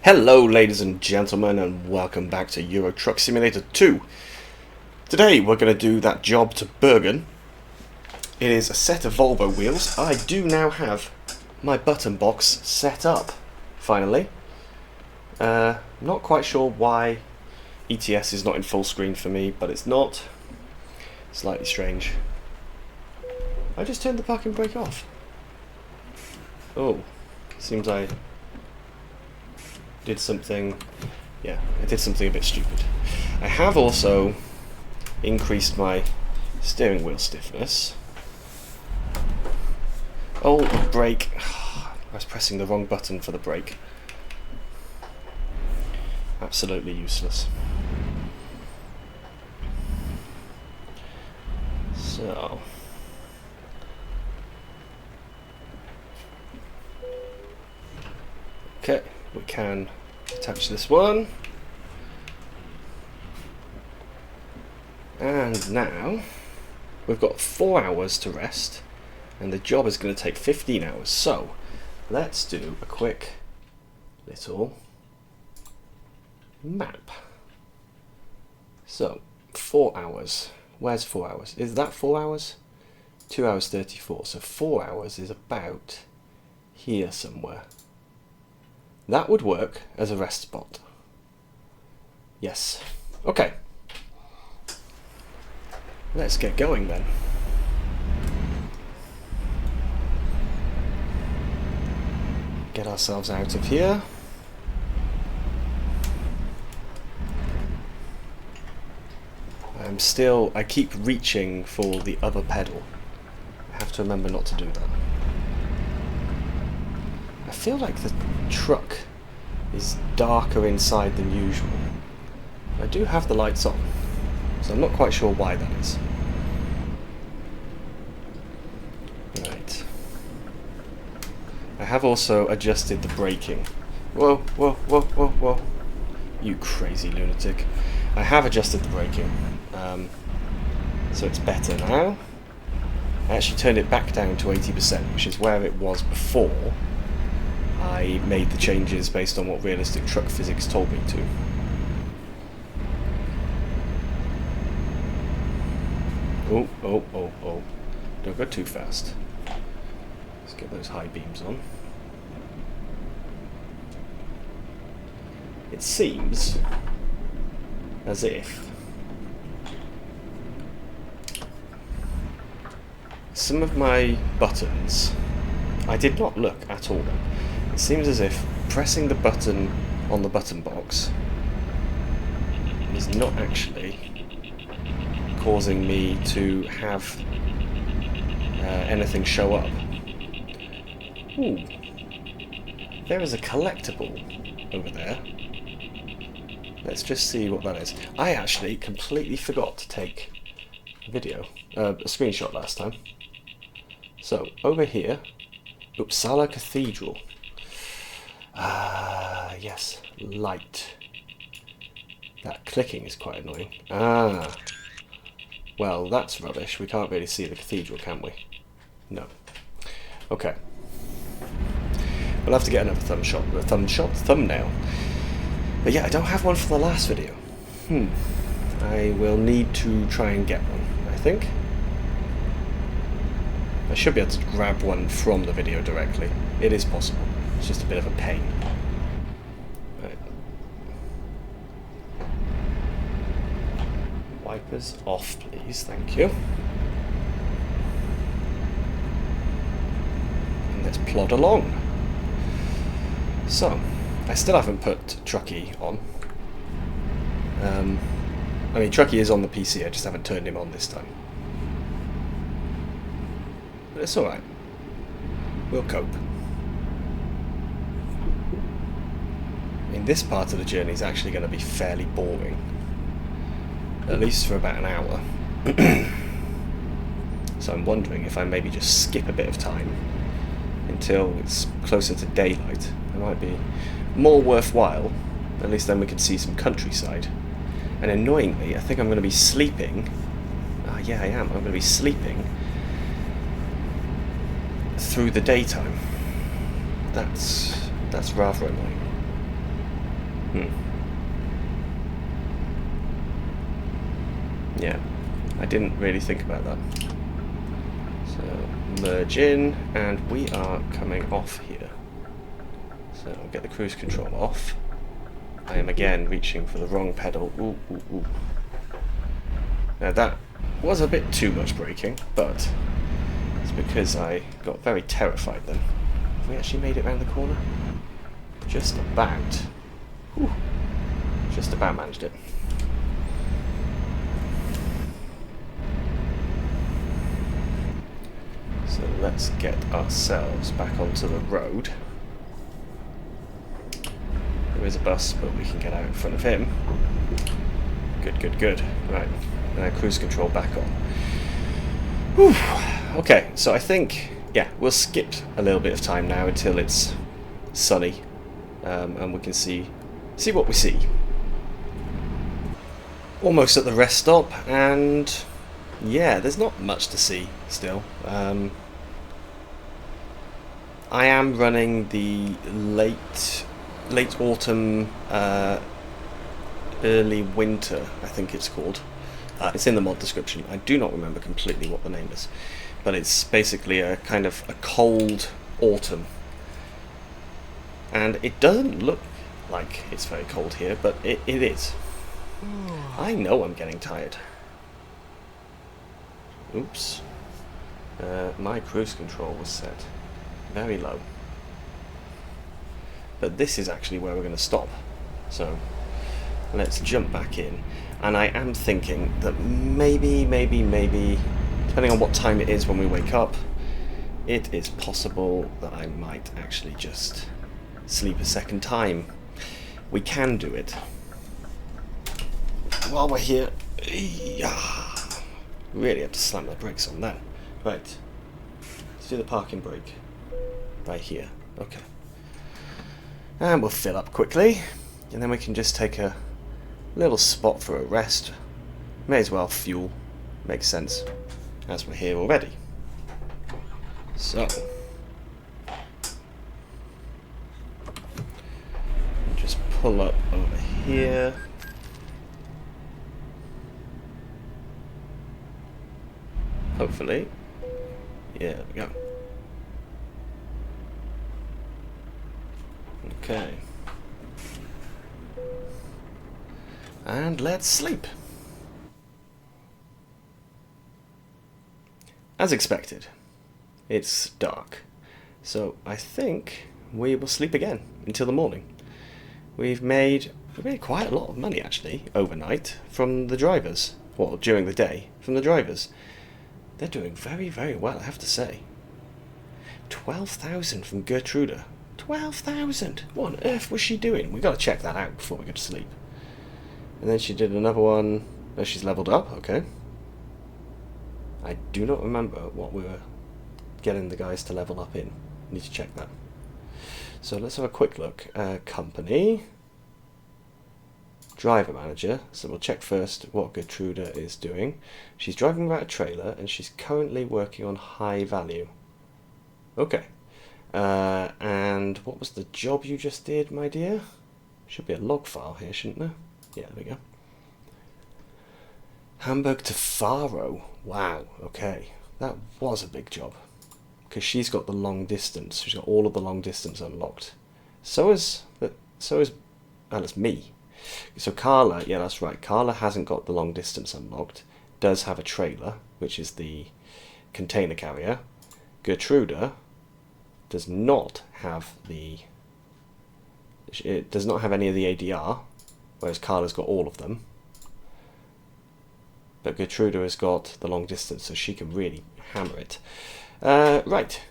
Hello ladies and gentlemen, and welcome back to Euro Truck Simulator 2. Today we're going to do that job to Bergen. It is a set of Volvo wheels. I do now have my button box set up, finally. Not quite sure why ETS is not in full screen for me, but it's not. Slightly strange. I just turned the parking brake off. Oh, seems I did something, yeah, I did something a bit stupid. I have also increased my steering wheel stiffness. Oh, the brake. I was pressing the wrong button for the brake. Absolutely useless. So. Okay. We can attach this one, and now we've got 4 hours to rest, and the job is going to take 15 hours. So let's do a quick little map. So 4 hours. Where's 4 hours? Is that 4 hours? 2 hours 34. So 4 hours is about here somewhere. That would work as a rest spot. Yes. Okay. Let's get going then. Get ourselves out of here. I keep reaching for the other pedal. I have to remember not to do that. I feel like the truck is darker inside than usual. I do have the lights on, so I'm not quite sure why that is. Right. I have also adjusted the braking. Whoa, whoa, whoa, whoa, whoa. You crazy lunatic. I have adjusted the braking, so it's better now. I actually turned it back down to 80%, which is where it was before I made the changes based on what realistic truck physics told me to. Oh, oh, oh, oh. Don't go too fast. Let's get those high beams on. It seems as if some of my buttons, I did not look at all. It seems as if pressing the button on the button box is not actually causing me to have anything show up. Ooh. There is a collectible over there. Let's just see what that is. I actually completely forgot to take a screenshot last time. So, over here, Uppsala Cathedral. Yes, light. That clicking is quite annoying. Well, that's rubbish. We can't really see the cathedral, can we? No. Okay. We'll have to get another thumbnail. But yeah, I don't have one for the last video. I will need to try and get one, I think. I should be able to grab one from the video directly. It is possible. It's just a bit of a pain. Right. Wipers off, please. Thank you. And let's plod along. So, I still haven't put Truckee on. I mean, Truckee is on the PC, I just haven't turned him on this time. But it's alright. We'll cope. I mean, this part of the journey is actually going to be fairly boring. At least for about an hour. So I'm wondering if I maybe just skip a bit of time until it's closer to daylight. It might be more worthwhile. At least then we can see some countryside. And annoyingly, I think I'm going to be sleeping. Yeah, I am. I'm going to be sleeping through the daytime. That's rather annoying. Yeah, I didn't really think about that. So merge in, and we are coming off here. So I'll get the cruise control off. I am again reaching for the wrong pedal. Ooh, ooh, ooh. Now that was a bit too much braking, but it's because I got very terrified then. Have we actually made it around the corner? Just about. Whew. Just about managed it. So let's get ourselves back onto the road. There is a bus, but we can get out in front of him. Good, good, good. Right, now cruise control back on. Whew. Okay, so I think, yeah, we'll skip a little bit of time now until it's sunny, and we can see what we see. Almost at the rest stop, and yeah, there's not much to see still. I am running the late autumn, early winter, I think it's called. It's in the mod description. I do not remember completely what the name is, but it's basically a kind of a cold autumn. And it doesn't look like it's very cold here, but it is. I know I'm getting tired. Oops. My cruise control was set very low. But this is actually where we're going to stop. So let's jump back in. And I am thinking that maybe, depending on what time it is when we wake up, it is possible that I might actually just sleep a second time. We can do it. While we're here, really have to slam the brakes on that. Right, let's do the parking brake. Right here, okay. And we'll fill up quickly, and then we can just take a little spot for a rest. May as well fuel, makes sense, as we're here already. So, just pull up over here. Hopefully. Yeah, there we go. Okay. And let's sleep. As expected, it's dark. So I think we will sleep again until the morning. We've made quite a lot of money actually overnight from the drivers. Well, during the day from the drivers. They're doing very, very well, I have to say. 12,000 from Gertruda. 12,000! What on earth was she doing? We've got to check that out before we go to sleep. And then she did another one. Oh, she's leveled up, okay. I do not remember what we were getting the guys to level up in. Need to check that. So let's have a quick look. Company. Driver manager, so we'll check first what Gertruda is doing. She's driving about a trailer and she's currently working on high value. Okay. And what was the job you just did, my dear? Should be a log file here, shouldn't there? Yeah, there we go. Hamburg to Faro. Wow, okay. That was a big job. Because she's got the long distance. She's got all of the long distance unlocked. So is Alice me. So Carla, yeah, that's right. Carla hasn't got the long distance unlocked. Does have a trailer, which is the container carrier. Gertruda does not have it does not have any of the ADR, whereas Carla's got all of them. But Gertruda has got the long distance, so she can really hammer it. Right,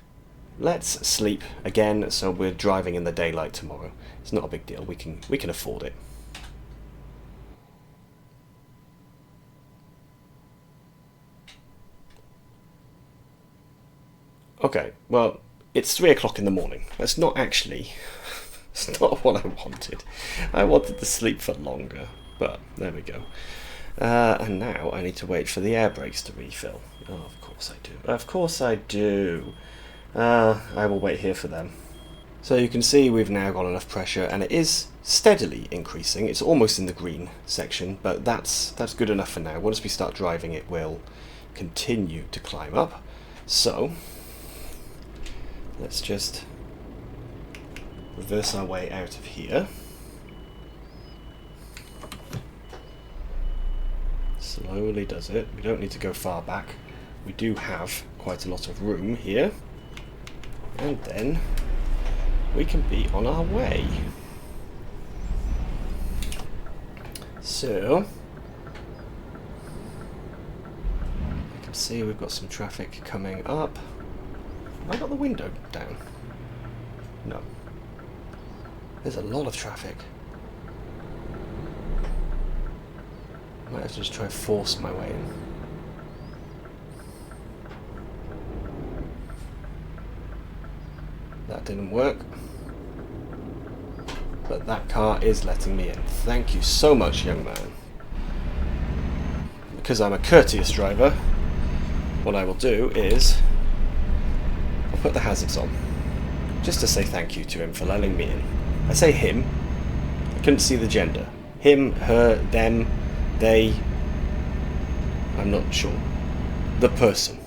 let's sleep again. So we're driving in the daylight tomorrow. It's not a big deal. We can afford it. Okay, well, it's 3 o'clock in the morning. That's not actually... It's not what I wanted. I wanted to sleep for longer, but there we go. And now I need to wait for the air brakes to refill. Oh, of course I do. Of course I do. I will wait here for them. So you can see we've now got enough pressure, and it is steadily increasing. It's almost in the green section, but that's good enough for now. Once we start driving, it will continue to climb up. So let's just reverse our way out of here. Slowly does it. We don't need to go far back. We do have quite a lot of room here. And then we can be on our way. So you can see we've got some traffic coming up. Have I got the window down? No. There's a lot of traffic. Might have to just try and force my way in. That didn't work. But that car is letting me in. Thank you so much, young man. Because I'm a courteous driver, what I will do is I'll put the hazards on. Just to say thank you to him for letting me in. I say him. I couldn't see the gender. Him, her, them, they. I'm not sure. The person.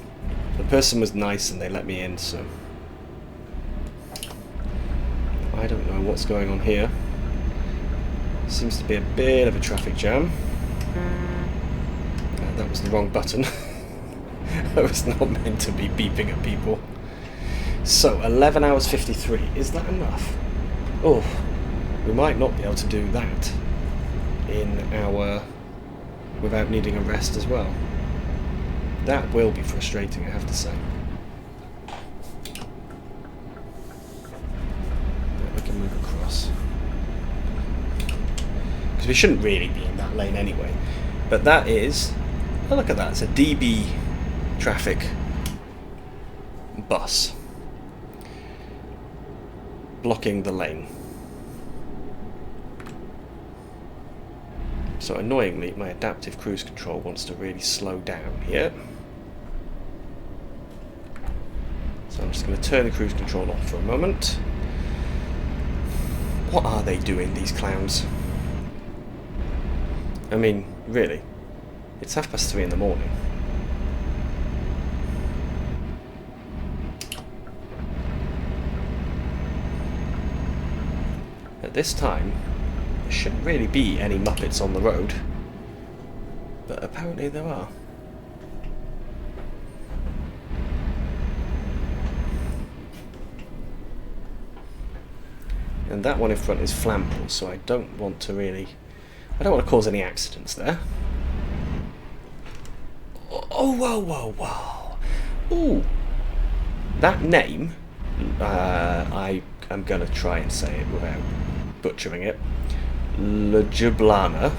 The person was nice and they let me in, so I don't know what's going on here. Seems to be a bit of a traffic jam. That was the wrong button. I was not meant to be beeping at people. So, 11 hours 53. Is that enough? Oh, we might not be able to do that in our... without needing a rest as well. That will be frustrating, I have to say. We can move across. Because we shouldn't really be in that lane anyway. But that is... oh, look at that. It's a DB traffic bus. Blocking the lane. So annoyingly, my adaptive cruise control wants to really slow down here. So I'm just going to turn the cruise control off for a moment. What are they doing, these clowns? I mean, really, it's 3:30 in the morning. At this time, there shouldn't really be any Muppets on the road, but apparently there are. And that one in front is flammable, so I don't want to really... I don't want to cause any accidents there. Oh, whoa, whoa, whoa. Ooh. That name, I am going to try and say it without butchering it. Ljubljana.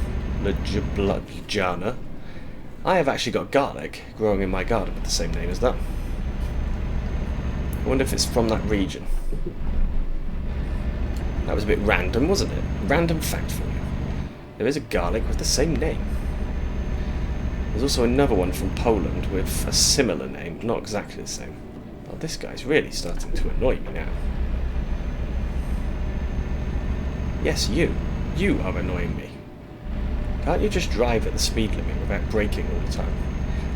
I have actually got garlic growing in my garden with the same name as that. I wonder if it's from that region. That was a bit random, wasn't it? Random fact for you. There is a garlic with the same name. There's also another one from Poland with a similar name, not exactly the same. Oh, this guy's really starting to annoy me now. Yes, you. You are annoying me. Can't you just drive at the speed limit without braking all the time?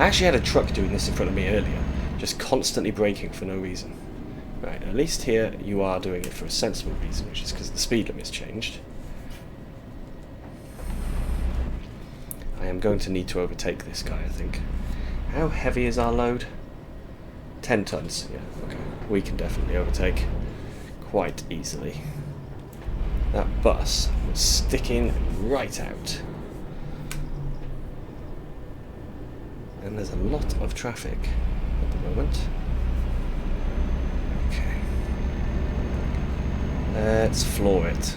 I actually had a truck doing this in front of me earlier, just constantly braking for no reason. Right, at least here you are doing it for a sensible reason, which is because the speed limit's changed. I am going to need to overtake this guy, I think. How heavy is our load? 10 tons. Yeah, okay. We can definitely overtake quite easily. That bus was sticking right out. And there's a lot of traffic at the moment. Okay. Let's floor it.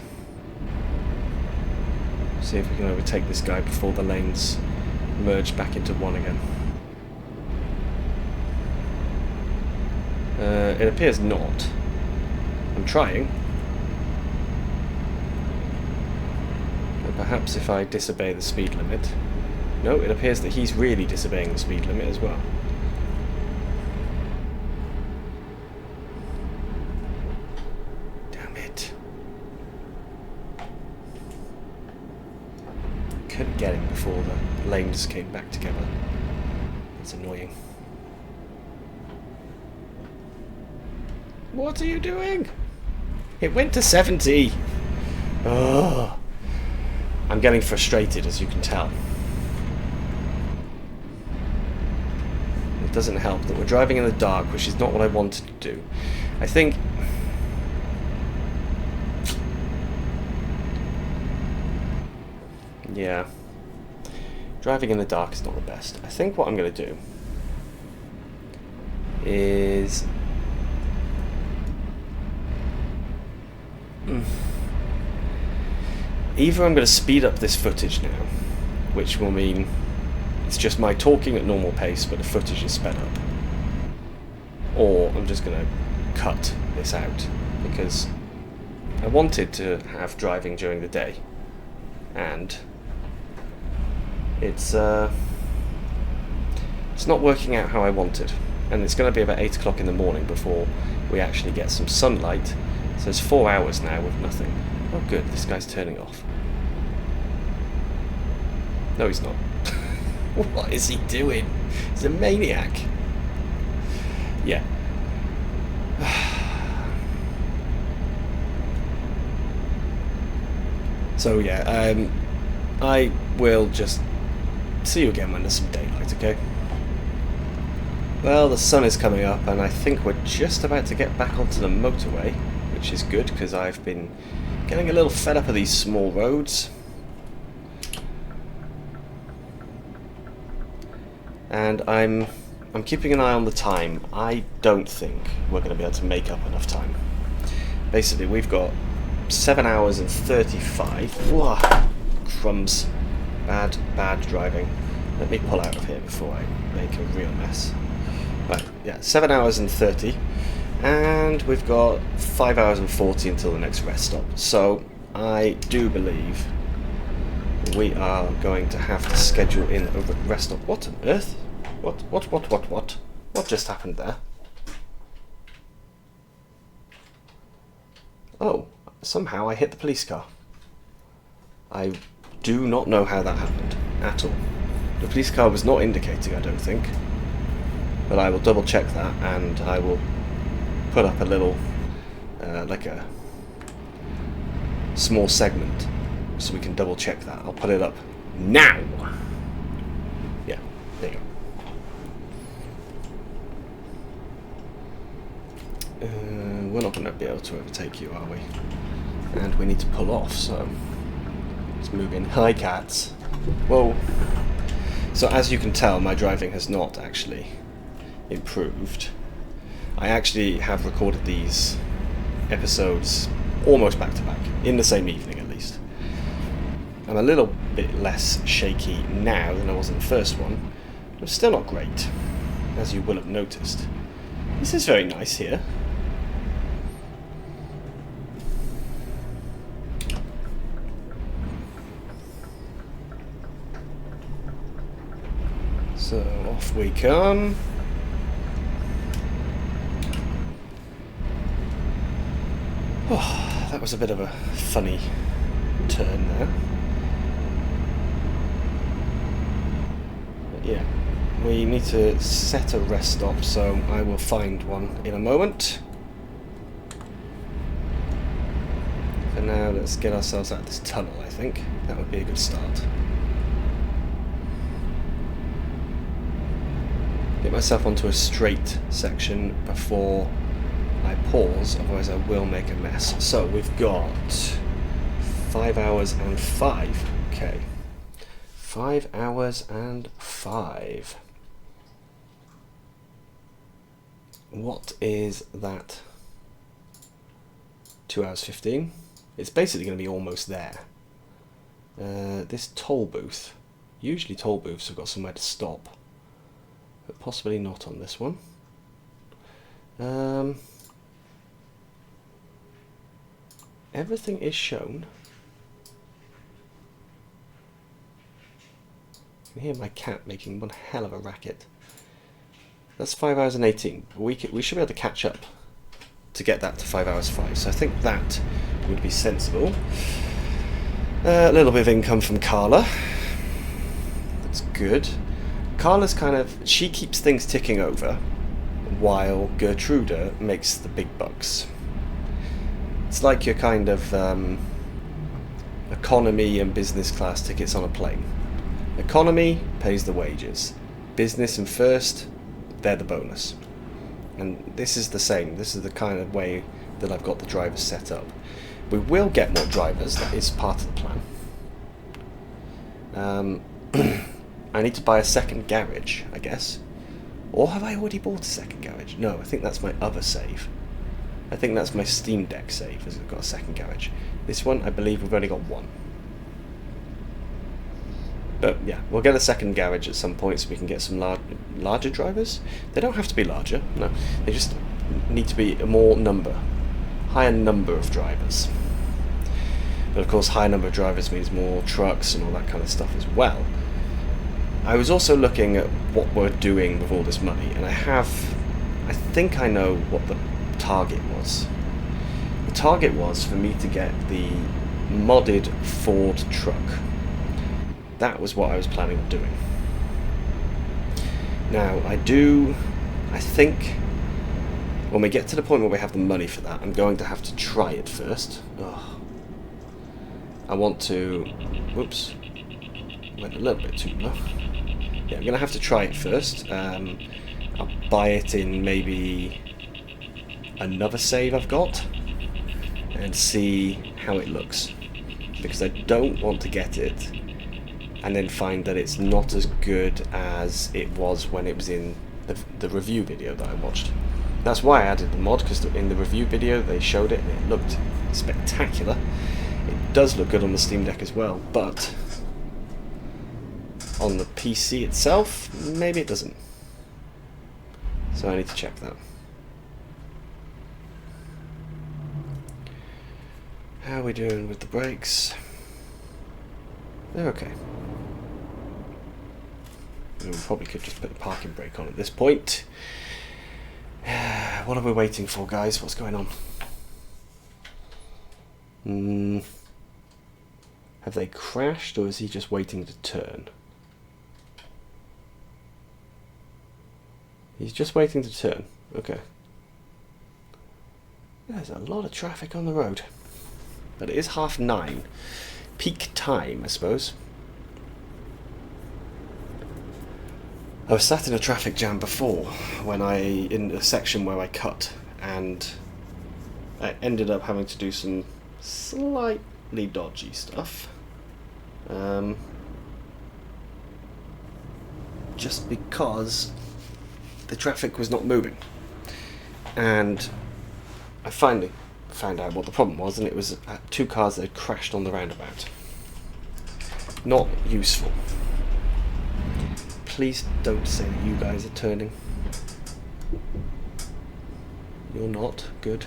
See if we can overtake this guy before the lanes merge back into one again. It appears not. I'm trying. But perhaps if I disobey the speed limit... No, it appears that he's really disobeying the speed limit as well. Damn it. couldn't get him before the lanes came back together. That's annoying. What are you doing? It went to 70. Oh, I'm getting frustrated, as you can tell. It doesn't help that we're driving in the dark, which is not what I wanted to do. I think... yeah. Driving in the dark is not the best. I think what I'm going to do is... either I'm going to speed up this footage now, which will mean it's just my talking at normal pace, but the footage is sped up. Or I'm just going to cut this out, because I wanted to have driving during the day, and it's not working out how I wanted, and it's going to be about 8 o'clock in the morning before we actually get some sunlight, so it's 4 hours now with nothing. Oh good, this guy's turning off. No, he's not. What is he doing? He's a maniac. Yeah. So yeah, I will just see you again when there's some daylight, okay? Well, the sun is coming up, and I think we're just about to get back onto the motorway, which is good, because I've been getting a little fed up of these small roads. And I'm keeping an eye on the time. I don't think we're going to be able to make up enough time. Basically, we've got 7 hours and 35. Whoa, crumbs. Bad driving. Let me pull out of here before I make a real mess. Right, yeah, 7 hours and 30. And we've got 5 hours and 40 until the next rest stop. So I do believe we are going to have to schedule in a rest stop. What on earth? What? What just happened there? Oh, somehow I hit the police car. I do not know how that happened at all. The police car was not indicating, I don't think. But I will double check that, and I will put up a little, like a small segment, so we can double check that. I'll put it up now. Yeah, there you go. We're not going to be able to overtake you, are we? And we need to pull off, so let's move in. Hi, cats. Whoa. So as you can tell, my driving has not actually improved. I actually have recorded these episodes almost back to back, in the same evening at least. I'm a little bit less shaky now than I was in the first one, but still not great, as you will have noticed. This is very nice here. So off we come. Oh, that was a bit of a funny turn there. But yeah, we need to set a rest stop, so I will find one in a moment. For now, let's get ourselves out of this tunnel, I think. That would be a good start. Get myself onto a straight section before I pause, otherwise I will make a mess. So we've got 5 hours and 5. Okay. 5 hours and 5. What is that? 2 hours 15. It's basically going to be almost there. This toll booth. Usually toll booths have got somewhere to stop, but possibly not on this one. Everything is shown. You can hear my cat making one hell of a racket. That's 5 hours and 18. We should be able to catch up to get that to 5 hours 5. So I think that would be sensible. A little bit of income from Carla. good. Carla's kind of, she keeps things ticking over, while Gertruda makes the big bucks. It's like your kind of economy and business class tickets on a plane. Economy pays the wages. Business and first, they're the bonus. And this is the same. This is the kind of way that I've got the drivers set up. We will get more drivers. That is part of the plan. I need to buy a second garage, I guess. Or have I already bought a second garage? No, I think that's my other save. I think that's my Steam Deck save, as I've got a second garage. This one, I believe we've only got one. But yeah, we'll get a second garage at some point so we can get some larger drivers. They don't have to be larger, no. They just need to be a higher number of drivers. But of course, higher number of drivers means more trucks and all that kind of stuff as well. I was also looking at what we're doing with all this money, and I think I know what the target was. The target was for me to get the modded Ford truck. That was what I was planning on doing. Now, I think when we get to the point where we have the money for that, I'm going to have to try it first. Ugh. I want to... Whoops. Went a little bit too low. Yeah, I'm going to have to try it first. I'll buy it in maybe another save I've got and see how it looks. Because I don't want to get it and then find that it's not as good as it was when it was in the review video that I watched. That's why I added the mod, because in the review video they showed it and it looked spectacular. It does look good on the Steam Deck as well, but on the PC itself, maybe it doesn't. So I need to check that. How are we doing with the brakes? They're okay. We probably could just put the parking brake on at this point. What are we waiting for, guys? What's going on? Have they crashed, or is he just waiting to turn? He's just waiting to turn. Okay. There's a lot of traffic on the road. But it is 9:30. Peak time, I suppose. I was sat in a traffic jam before, in a section where I cut, and I ended up having to do some slightly dodgy stuff. Just because the traffic was not moving. And I finally found out what the problem was, and it was two cars that had crashed on the roundabout. Not useful. Please don't say that you guys are turning. You're not. Good.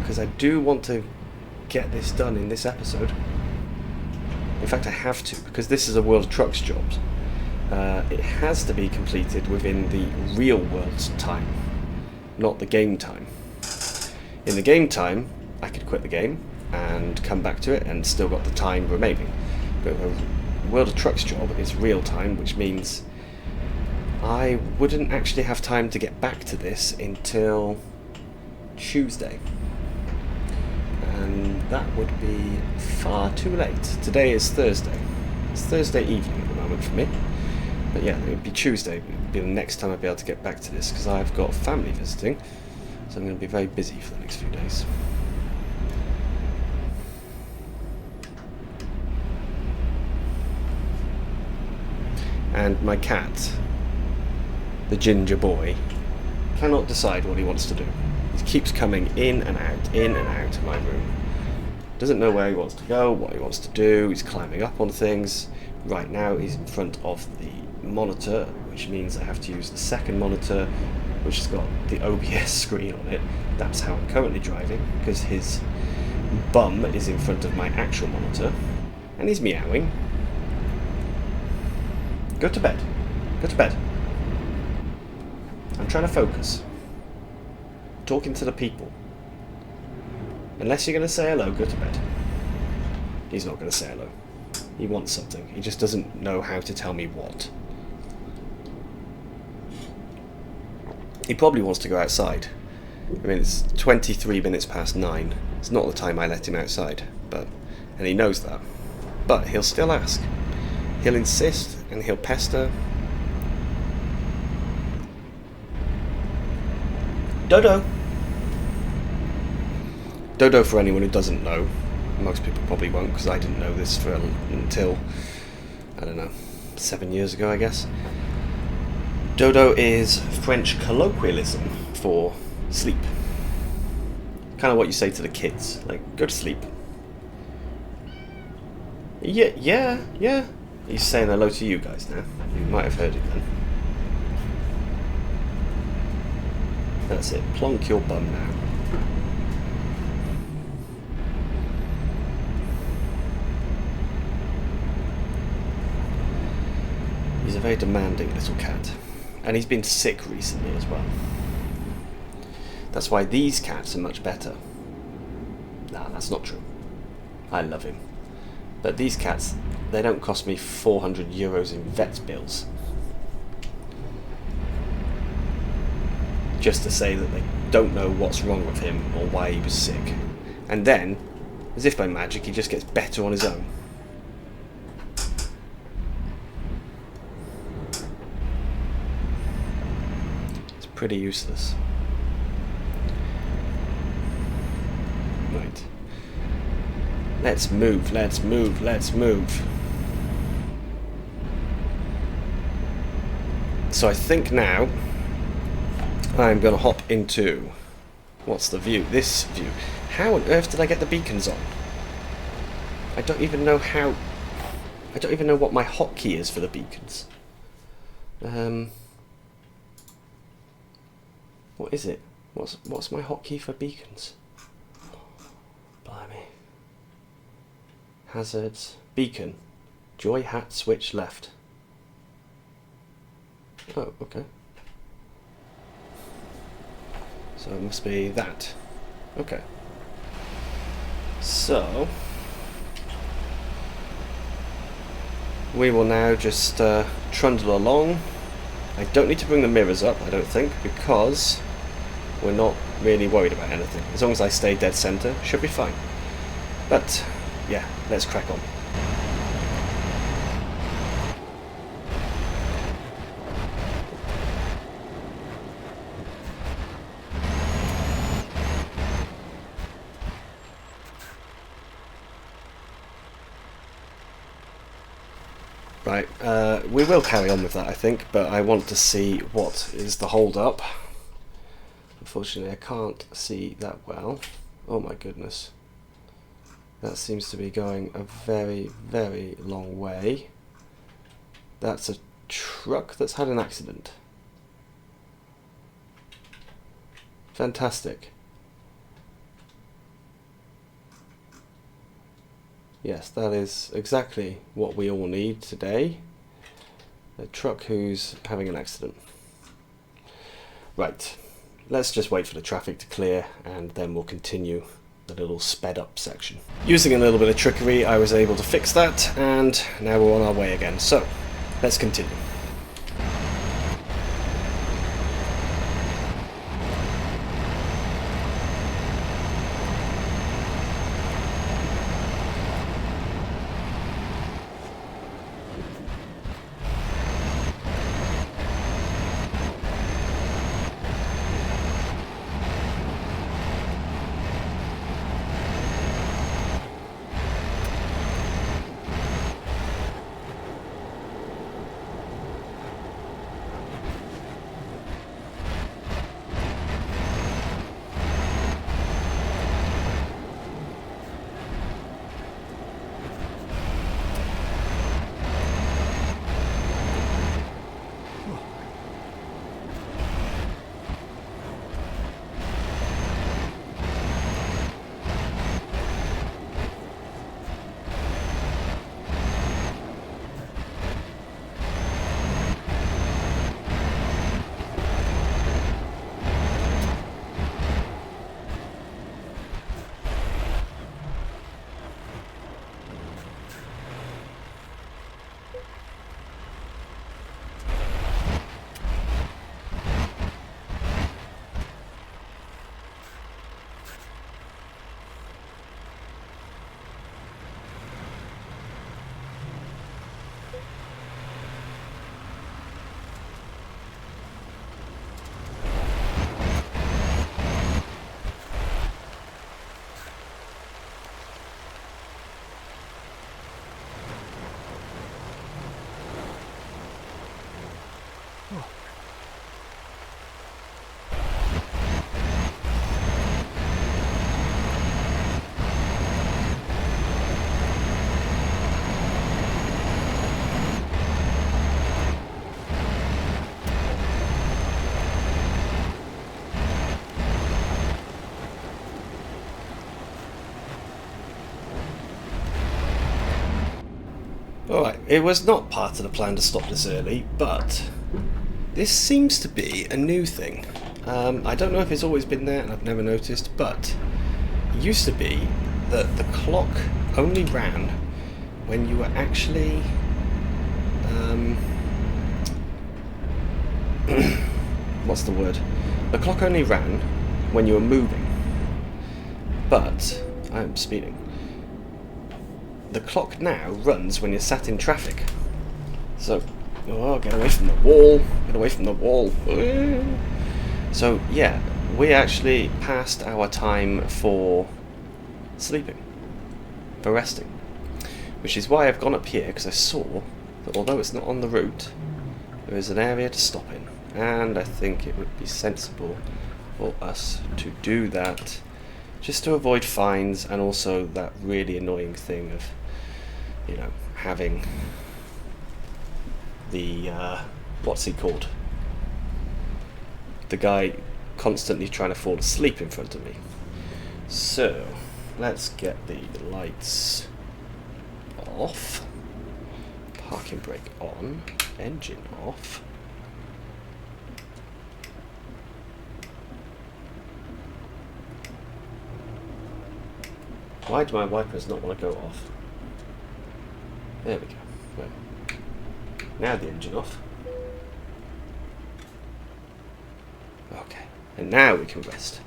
Because I do want to get this done in this episode. In fact, I have to, because this is a World of Trucks job. It has to be completed within the real world's time, not the game time. In the game time, I could quit the game and come back to it and still got the time remaining. But a World of Trucks job is real time, which means I wouldn't actually have time to get back to this until Tuesday. And that would be far too late. Today is Thursday. It's Thursday evening at the moment for me. But yeah, it would be Tuesday. It would be the next time I'd be able to get back to this, because I've got family visiting. So I'm going to be very busy for the next few days. And my cat, the ginger boy, cannot decide what he wants to do. He keeps coming in and out of my room. Doesn't know where he wants to go, what he wants to do. He's climbing up on things. Right now he's in front of the monitor, which means I have to use the second monitor, which has got the OBS screen on it. That's how I'm currently driving, because his bum is in front of my actual monitor. And he's meowing. Go to bed. Go to bed. I'm trying to focus. Talking to the people. Unless you're going to say hello, go to bed. He's not going to say hello. He wants something. He just doesn't know how to tell me what. He probably wants to go outside. I mean, it's 23 minutes past 9. It's not the time I let him outside, and he knows that. But he'll still ask. He'll insist and he'll pester. Dodo! Dodo, for anyone who doesn't know, most people probably won't, because I didn't know this until, I don't know, 7 years ago, I guess. Dodo is French colloquialism for sleep. Kind of what you say to the kids, like, go to sleep. Yeah. He's saying hello to you guys now. You might have heard it then. That's it. Plonk your bum now. He's a very demanding little cat. And he's been sick recently as well. That's why these cats are much better. Nah, that's not true. I love him. But these cats, they don't cost me 400 euros in vet bills. Just to say that they don't know what's wrong with him or why he was sick. And then, as if by magic, he just gets better on his own. It's pretty useless. Right. Let's move. So I think now I'm going to hop into... What's the view? This view. How on earth did I get the beacons on? I don't even know how... I don't even know what my hotkey is for the beacons. What is it? What's my hotkey for beacons? Blimey. Hazards. Beacon. Joy hat switch left. Oh, okay. So it must be that. Okay. So we will now just trundle along. I don't need to bring the mirrors up, I don't think, because we're not really worried about anything. As long as I stay dead center, should be fine. But yeah, let's crack on. Right, we will carry on with that, I think, but I want to see what is the hold up. Unfortunately, I can't see that well. Oh my goodness. That seems to be going a very, very long way. That's a truck that's had an accident. Fantastic. Yes, that is exactly what we all need today. A truck who's having an accident. Right, let's just wait for the traffic to clear and then we'll continue the little sped up section. Using a little bit of trickery, I was able to fix that and now we're on our way again. So, let's continue. Alright, it was not part of the plan to stop this early, but this seems to be a new thing. I don't know if it's always been there and I've never noticed, but it used to be that the clock only ran when you were actually what's the word? The clock only ran when you were moving, but I'm speeding. The clock now runs when you're sat in traffic. So, oh, get away from the wall, get away from the wall. So yeah, we actually passed our time for sleeping, for resting, which is why I've gone up here, because I saw that although it's not on the route, there is an area to stop in, and I think it would be sensible for us to do that, just to avoid fines, and also that really annoying thing of, you know, having the, what's he called? The guy constantly trying to fall asleep in front of me. So, let's get the lights off, parking brake on, engine off. Why do my wipers not want to go off? There we go. Right. Now the engine off. Okay, and now we can rest.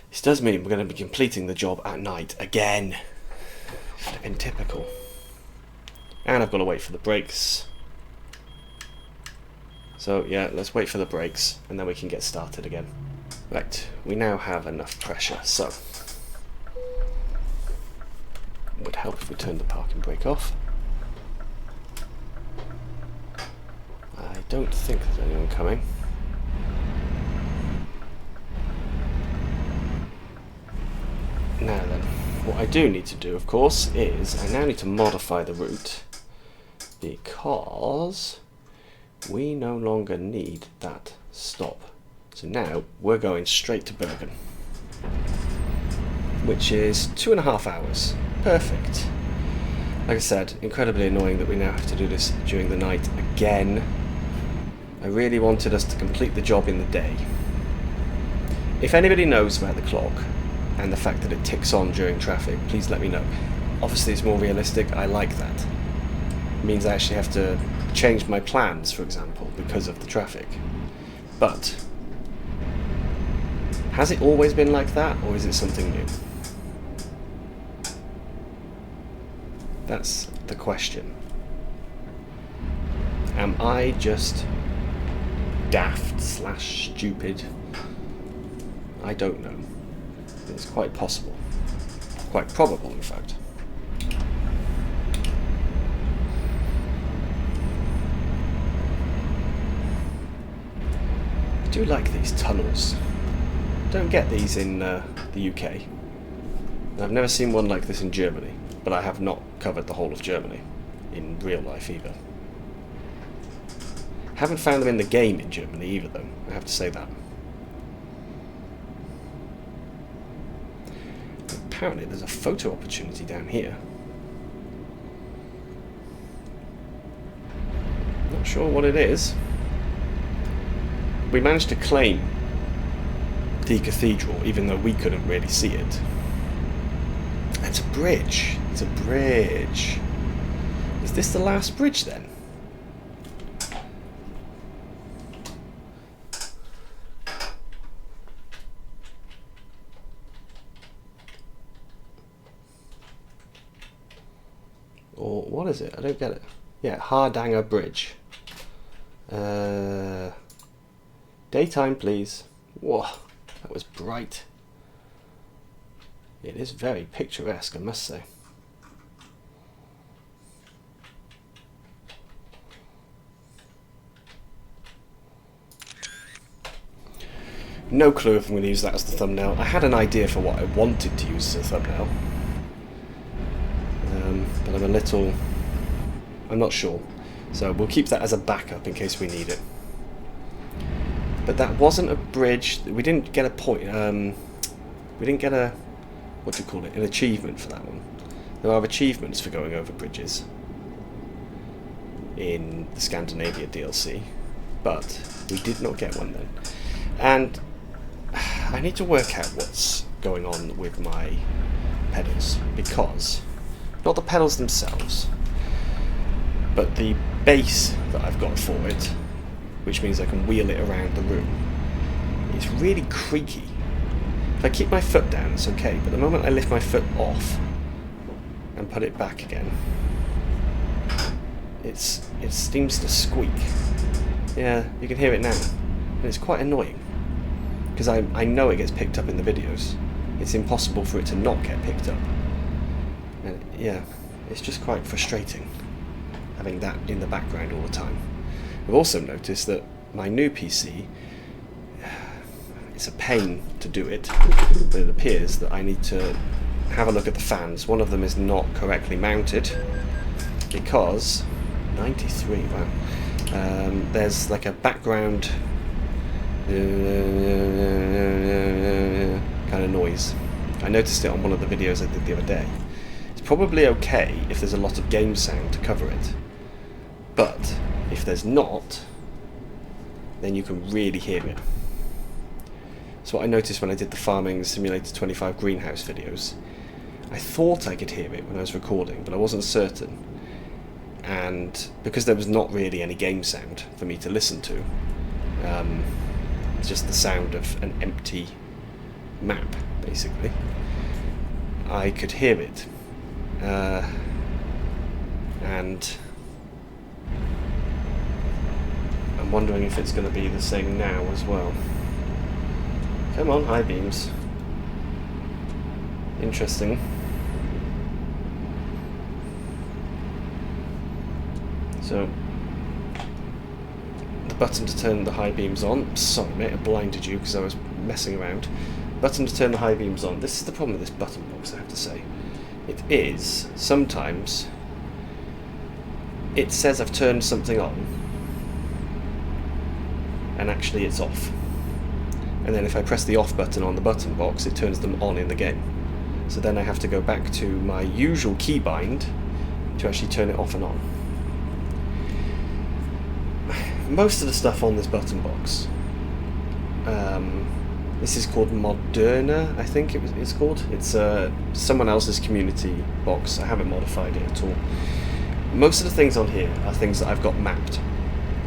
This does mean we're going to be completing the job at night again. Flipping typical. And I've got to wait for the brakes. So yeah, let's wait for the brakes and then we can get started again. Right, we now have enough pressure, so it would help if we turned the parking brake off. I don't think there's anyone coming. Now then, what I do need to do, of course, is I now need to modify the route, because we no longer need that stop. So now we're going straight to Bergen, which is 2.5 hours. Perfect. Like I said, incredibly annoying that we now have to do this during the night again. I really wanted us to complete the job in the day. If anybody knows about the clock and the fact that it ticks on during traffic, please let me know. Obviously it's more realistic, I like that. It means I actually have to change my plans, for example, because of the traffic. But has it always been like that, or is it something new? That's the question. Am I just daft / stupid? I don't know. It's quite possible. Quite probable, in fact. I do like these tunnels. Don't get these in the UK. I've never seen one like this in Germany, but I have not covered the whole of Germany in real life either. Haven't found them in the game in Germany either, though, I have to say that. Apparently there's a photo opportunity down here. Not sure what it is. We managed to claim the cathedral, even though we couldn't really see it. It's a bridge. It's a bridge. Is this the last bridge then? Or what is it? I don't get it. Yeah, Hardanger Bridge. Daytime, please. Whoa, that was bright. It is very picturesque, I must say. No clue if I'm going to use that as the thumbnail. I had an idea for what I wanted to use as a thumbnail. But I'm not sure. So we'll keep that as a backup in case we need it. But that wasn't a bridge. We didn't get a point. We didn't get a, what do you call it, an achievement for that one. There are achievements for going over bridges in the Scandinavia DLC, but we did not get one then. And I need to work out what's going on with my pedals, because not the pedals themselves, but the base that I've got for it, which means I can wheel it around the room, it's really creaky. If I keep my foot down, it's okay, but the moment I lift my foot off and put it back again, it seems to squeak. Yeah, you can hear it now, and it's quite annoying, because I know it gets picked up in the videos. It's impossible for it to not get picked up. And yeah, it's just quite frustrating having that in the background all the time. I've also noticed that my new PC, it's a pain to do it, but it appears that I need to have a look at the fans. One of them is not correctly mounted because 93, wow. There's like a background kind of noise. I noticed it on one of the videos I did the other day. It's probably okay if there's a lot of game sound to cover it, but if there's not, then you can really hear it. So what I noticed when I did the Farming Simulator 25 greenhouse videos, I thought I could hear it when I was recording, but I wasn't certain. And because there was not really any game sound for me to listen to, it's just the sound of an empty map, basically, I could hear it. And I'm wondering if it's going to be the same now as well. Come on, high beams. Interesting. So, the button to turn the high beams on. Sorry mate, I blinded you because I was messing around. Button to turn the high beams on. This is the problem with this button box, I have to say. It is, sometimes, it says I've turned something on, and actually it's off. And then if I press the off button on the button box, it turns them on in the game. So then I have to go back to my usual keybind to actually turn it off and on. Most of the stuff on this button box, this is called Moderna, I think it's called. It's someone else's community box. I haven't modified it at all. Most of the things on here are things that I've got mapped,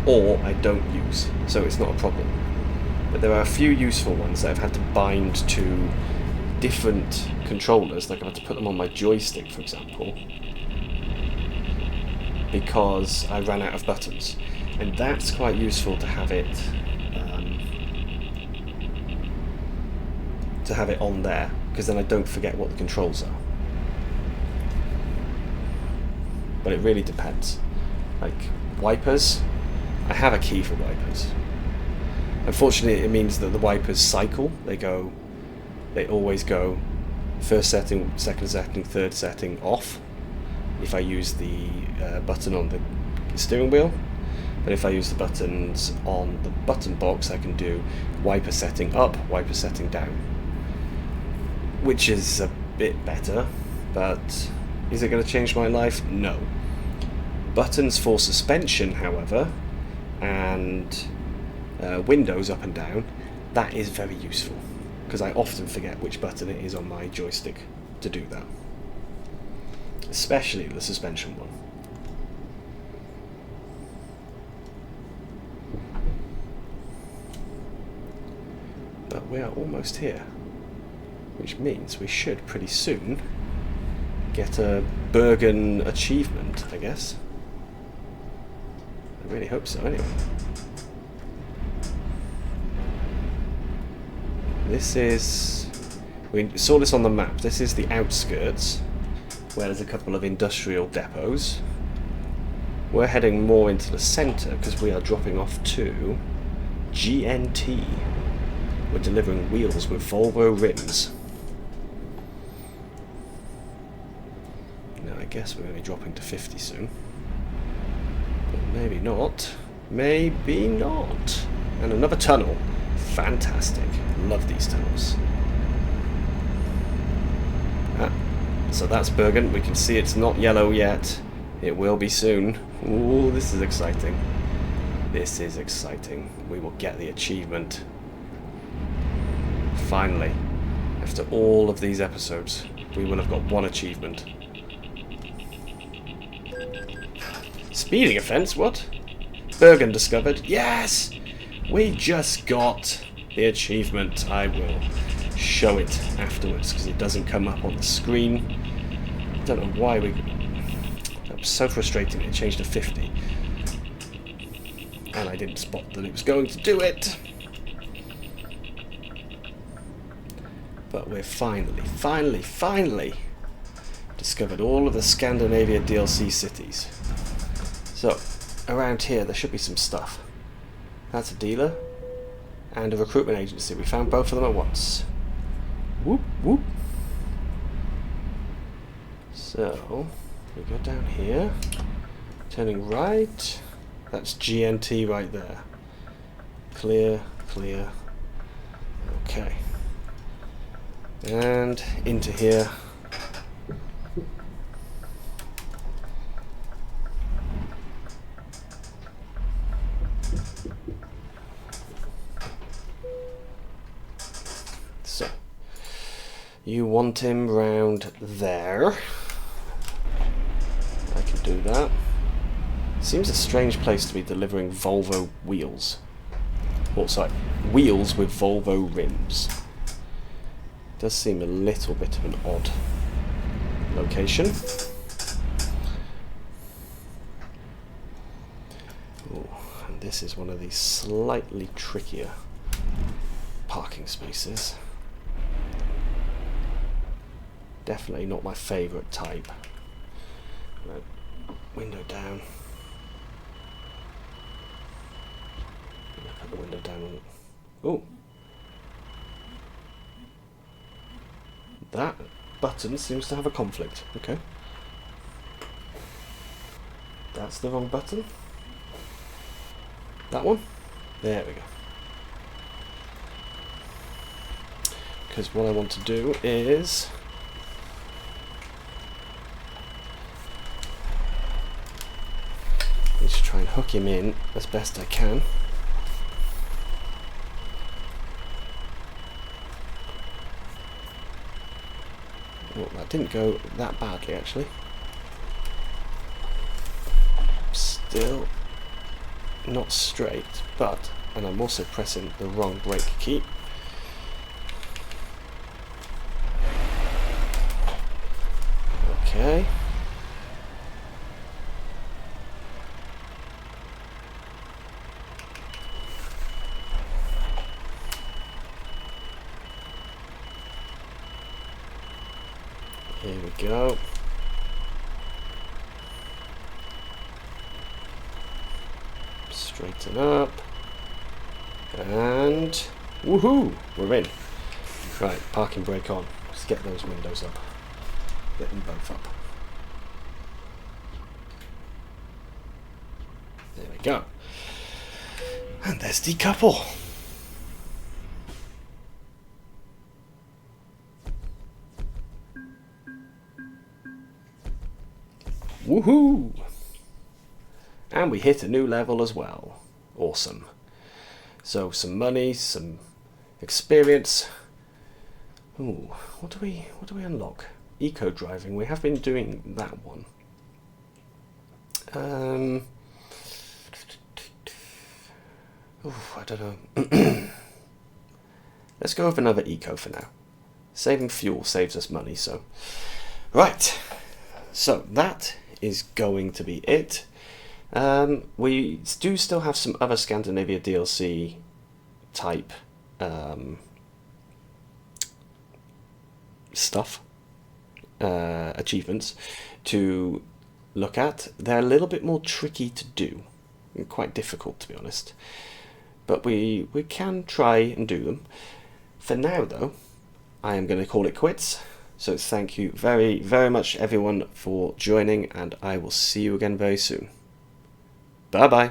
or I don't use, so it's not a problem. But there are a few useful ones that I've had to bind to different controllers, like I've had to put them on my joystick, for example, because I ran out of buttons. And that's quite useful to have it on there, because then I don't forget what the controls are. But it really depends. Like wipers, I have a key for wipers. Unfortunately, it means that the wipers cycle. They always go first setting, second setting, third setting off if I use the button on the steering wheel. But if I use the buttons on the button box, I can do wiper setting up, wiper setting down, which is a bit better, but is it going to change my life? No. Buttons for suspension, however, and windows up and down, that is very useful, because I often forget which button it is on my joystick to do that, especially the suspension one. But we are almost here, which means we should pretty soon get a Bergen achievement, I guess. I really hope so, anyway. This is... we saw this on the map. This is the outskirts, where there's a couple of industrial depots. We're heading more into the centre, because we are dropping off to GNT. We're delivering wheels with Volvo rims. Now I guess we're going to be dropping to 50 soon. But maybe not. Maybe not. And another tunnel. Fantastic. Love these tunnels. So that's Bergen. We can see it's not yellow yet. It will be soon. Ooh, this is exciting. This is exciting. We will get the achievement. Finally. After all of these episodes, we will have got one achievement. Speeding offence? What? Bergen discovered. Yes! We just got the achievement. I will show it afterwards because it doesn't come up on the screen. I don't know why we... That was so frustrating. It changed to 50. And I didn't spot that it was going to do it. But we're finally discovered all of the Scandinavia DLC cities. So, around here there should be some stuff. That's a dealer and a recruitment agency. We found both of them at once. Whoop, whoop. So, we go down here, turning right. That's GNT right there. Clear, clear. Okay. And into here. So, you want him round there. I can do that. Seems a strange place to be delivering Volvo wheels. Oh, sorry, wheels with Volvo rims. Does seem a little bit of an odd location. Ooh, and this is one of these slightly trickier parking spaces. Definitely not my favourite type. Right. Window down. Put the window down. Oh. That button seems to have a conflict. Okay. That's the wrong button. That one? There we go. Because what I want to do is... I need to try and hook him in as best I can. Oh, that didn't go that badly, actually. Still not straight, but... And I'm also pressing the wrong brake key. Okay. Here we go. Straighten up. And woohoo! We're in. Right, parking brake on. Let's get those windows up. Get them both up. There we go. And there's decouple. Woohoo! And we hit a new level as well. Awesome. So some money, some experience. Ooh, what do we unlock? Eco driving. We have been doing that one. I don't know. Let's go with another eco for now. Saving fuel saves us money, so. Right. So that is going to be it. We do still have some other Scandinavia DLC type stuff, achievements to look at. They're a little bit more tricky to do, and quite difficult to be honest, but we can try and do them. For now though, I am going to call it quits. So thank you very, very much everyone for joining, and I will see you again very soon. Bye bye.